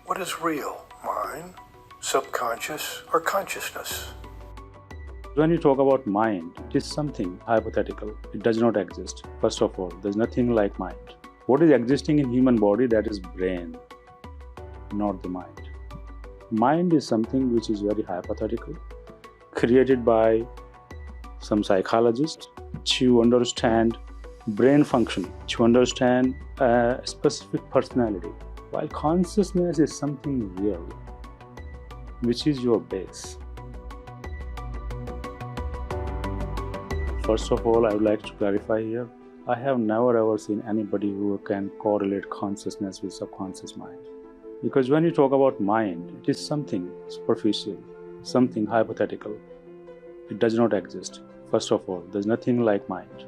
What is real? Mind, subconscious, or consciousness? When you talk about mind, it is something hypothetical. It does not exist. First of all, there's nothing like mind. What is existing in human body, that is brain, not the mind. Mind is something which is very hypothetical, created by some psychologists to understand brain function, to understand a specific personality. While consciousness is something real, which is your base. First of all, I would like to clarify here, I have never ever seen anybody who can correlate consciousness with subconscious mind. Because when you talk about mind, it is something superficial, something hypothetical. It does not exist. First of all, there's nothing like mind.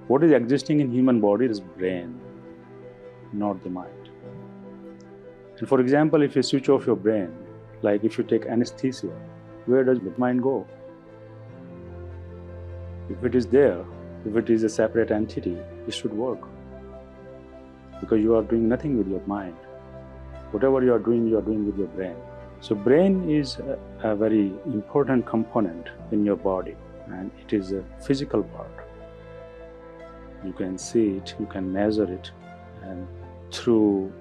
What is existing in human body is brain, not the mind. And for example, if you switch off your brain, like if you take anesthesia, where does the mind go? If it is there, if it is a separate entity, it should work. Because you are doing nothing with your mind. Whatever you are doing with your brain. So brain is a very important component in your body, and it is a physical part. You can see it, you can measure it, and through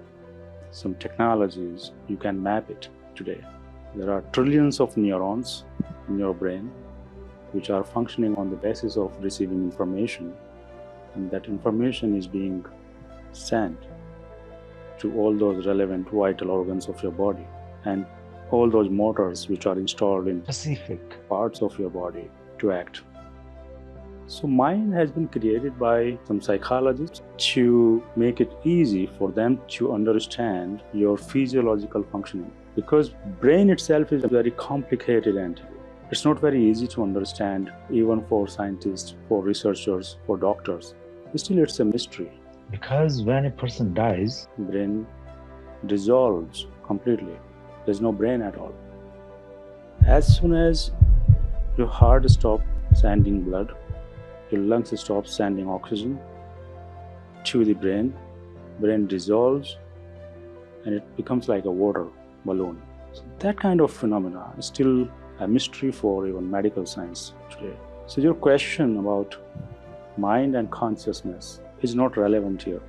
some technologies, you can map it today. There are trillions of neurons in your brain which are functioning on the basis of receiving information, and that information is being sent to all those relevant vital organs of your body and all those motors which are installed in specific parts of your body to act. So mind has been created by some psychologists to make it easy for them to understand your physiological functioning. Because brain itself is a very complicated entity. It's not very easy to understand even for scientists, for researchers, for doctors. Still, it's a mystery. Because when a person dies, brain dissolves completely. There's no brain at all. As soon as your heart stops sending blood, your lungs stop sending oxygen to the brain dissolves and it becomes like a water balloon. So that kind of phenomena is still a mystery for even medical science today. So your question about mind and consciousness is not relevant here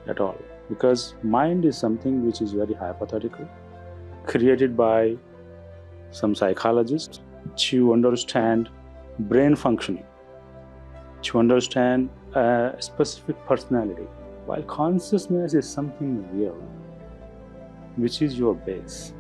at all, because mind is something which is very hypothetical, created by some psychologists to understand brain functioning, to understand a specific personality, while consciousness is something real, which is your base.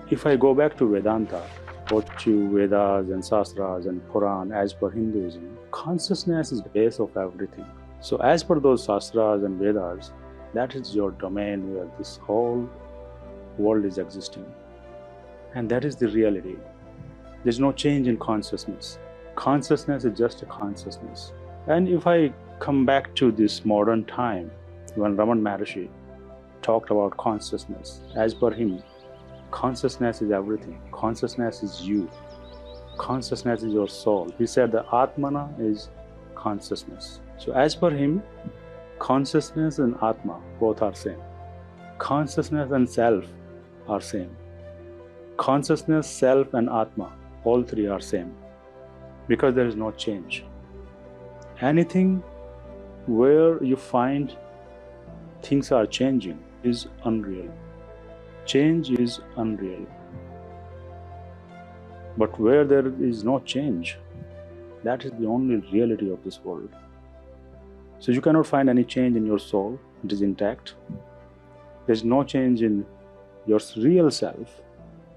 If I go back to Vedanta, or to Vedas and Shastras and Puran as per Hinduism, consciousness is the base of everything. So as per those Shastras and Vedas, that is your domain where this whole world is existing. And that is the reality. There's no change in consciousness. Consciousness is just a consciousness. And if I come back to this modern time, when Raman Maharishi talked about consciousness, as per him, consciousness is everything. Consciousness is you. Consciousness is your soul. He said the Atmana is consciousness. So as per him, consciousness and Atma both are same. Consciousness and self are same. Consciousness, self and Atma, all three are same. Because there is no change. Anything where you find things are changing is unreal. Change is unreal. But where there is no change, that is the only reality of this world. So you cannot find any change in your soul, it is intact. There is no change in your real self,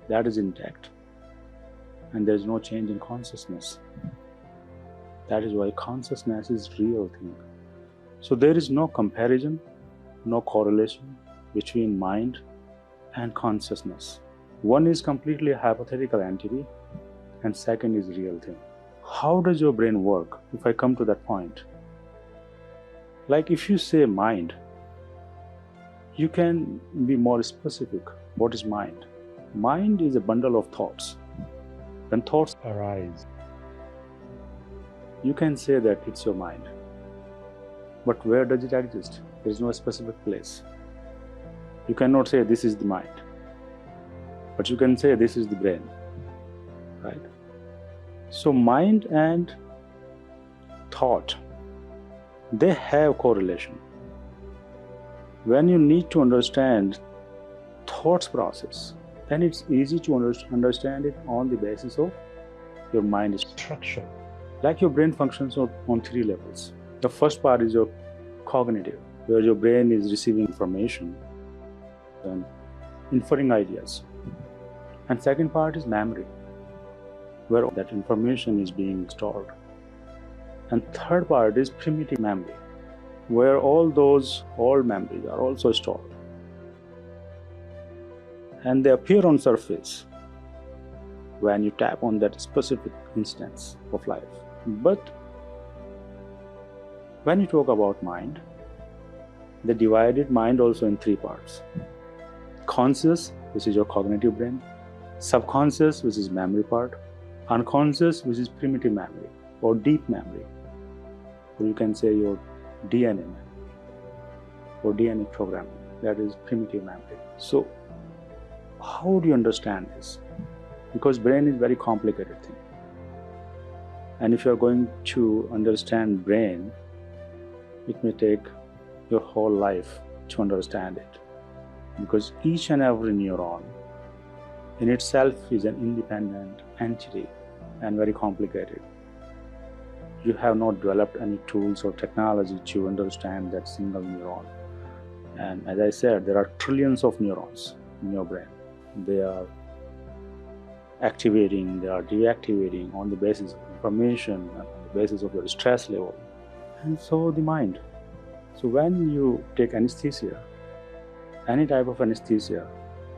that is intact. And there is no change in consciousness. That is why consciousness is real thing. So there is no comparison, no correlation between mind and consciousness. One is completely a hypothetical entity and second is real thing. How does your brain work if I come to that point? Like if you say mind, you can be more specific. What is mind? Mind is a bundle of thoughts. When thoughts arise, you can say that it's your mind. But where does it exist? There is no specific place. You cannot say this is the mind, but you can say this is the brain, right? So mind and thought, they have correlation. When you need to understand thoughts process, then it's easy to understand it on the basis of your mind structure. Like your brain functions on three levels. The first part is your cognitive, where your brain is receiving information and inferring ideas. And second part is memory, where that information is being stored. And third part is primitive memory, where all those old memories are also stored. And they appear on surface when you tap on that specific instance of life. But when you talk about mind, they divided mind also in three parts. Conscious, which is your cognitive brain. Subconscious, which is memory part. Unconscious, which is primitive memory or deep memory. Or you can say your DNA memory or DNA programming. That is primitive memory. So how do you understand this? Because brain is very complicated thing. And if you are going to understand brain, it may take your whole life to understand it. Because each and every neuron in itself is an independent entity and very complicated. You have not developed any tools or technology to understand that single neuron. And as I said, there are trillions of neurons in your brain. They are activating, they are deactivating on the basis of information, on the basis of your stress level. And so the mind. So when you take anesthesia, any type of anesthesia,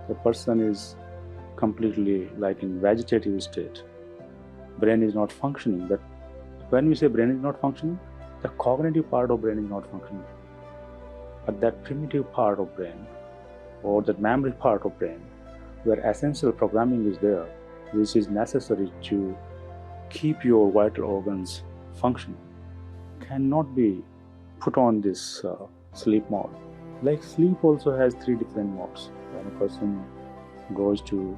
the person is completely like in vegetative state. Brain is not functioning. But when we say brain is not functioning, the cognitive part of brain is not functioning. But that primitive part of brain or that memory part of brain, where essential programming is there, which is necessary to keep your vital organs functioning, cannot be put on this sleep mode. Like sleep also has three different modes. When a person goes to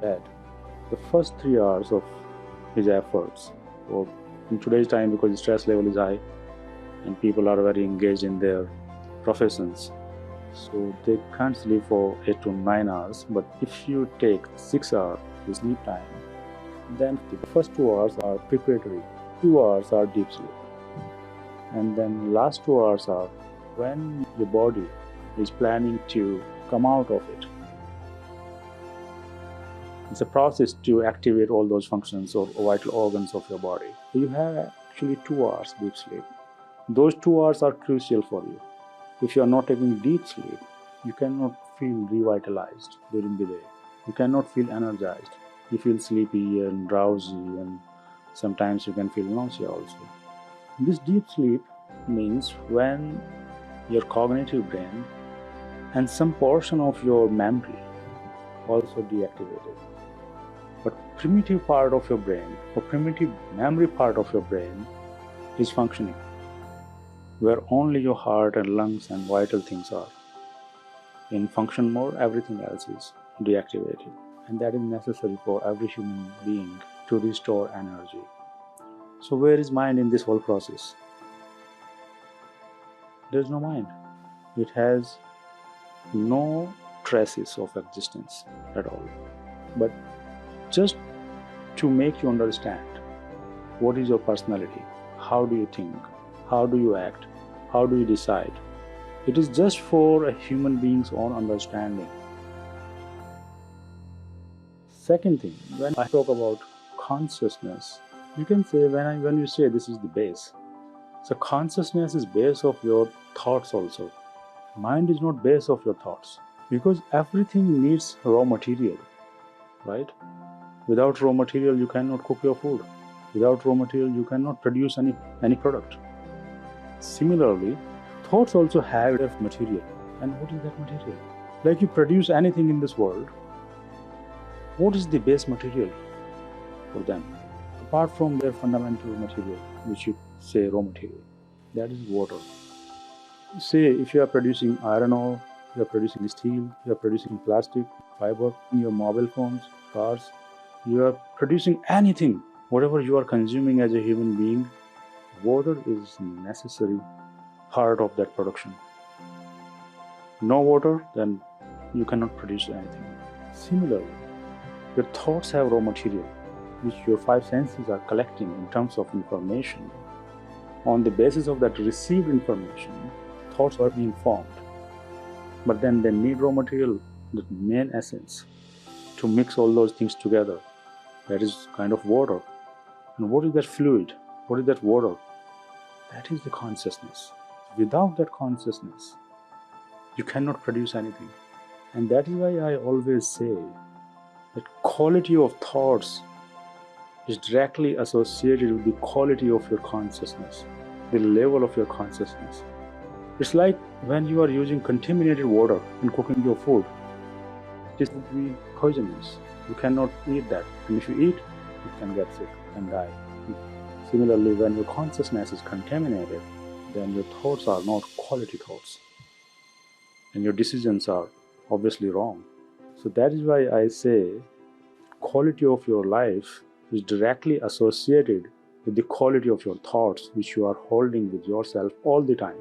bed, the first 3 hours of his efforts, or in today's time because the stress level is high and people are very engaged in their professions, so they can't sleep for 8 to 9 hours. But if you take 6 hours sleep time, then the first 2 hours are preparatory, 2 hours are deep sleep, and then last 2 hours are when your body is planning to come out of it. It's a process to activate all those functions or vital organs of your body. You have actually 2 hours deep sleep. Those 2 hours are crucial for you. If you are not taking deep sleep, you cannot feel revitalized during the day. You cannot feel energized. You feel sleepy and drowsy, and sometimes you can feel nausea also. This deep sleep means when your cognitive brain and some portion of your memory also deactivated. But primitive part of your brain or primitive memory part of your brain is functioning, where only your heart and lungs and vital things are. In function mode, everything else is deactivated. And that is necessary for every human being to restore energy. So where is mind in this whole process? There is no mind. It has no traces of existence at all. But just to make you understand what is your personality, how do you think, how do you act, how do you decide, it is just for a human being's own understanding. Second thing, when I talk about consciousness, you can say when you say this is the base. So consciousness is base of your thoughts also. Mind is not base of your thoughts, because everything needs raw material, right? Without raw material, you cannot cook your food. Without raw material, you cannot produce any product. Similarly, thoughts also have material. And what is that material? Like you produce anything in this world, what is the base material for them? Apart from their fundamental material, which you say raw material, that is water. Say if you are producing iron ore, you are producing steel, you are producing plastic, fiber in your mobile phones, cars. You are producing anything, whatever you are consuming as a human being, water is necessary part of that production. No water, then you cannot produce anything. Similarly, your thoughts have raw material, which your five senses are collecting in terms of information. On the basis of that received information, thoughts are being formed. But then they need raw material, the main essence, to mix all those things together. That is kind of water. And what is that fluid? What is that water? That is the consciousness. Without that consciousness, you cannot produce anything. And that is why I always say that quality of thoughts is directly associated with the quality of your consciousness, the level of your consciousness. It's like when you are using contaminated water in cooking your food. This would be poisonous. You cannot eat that. And if you eat, you can get sick and die. Similarly, when your consciousness is contaminated, then your thoughts are not quality thoughts. And your decisions are obviously wrong. So that is why I say quality of your life is directly associated with the quality of your thoughts, which you are holding with yourself all the time.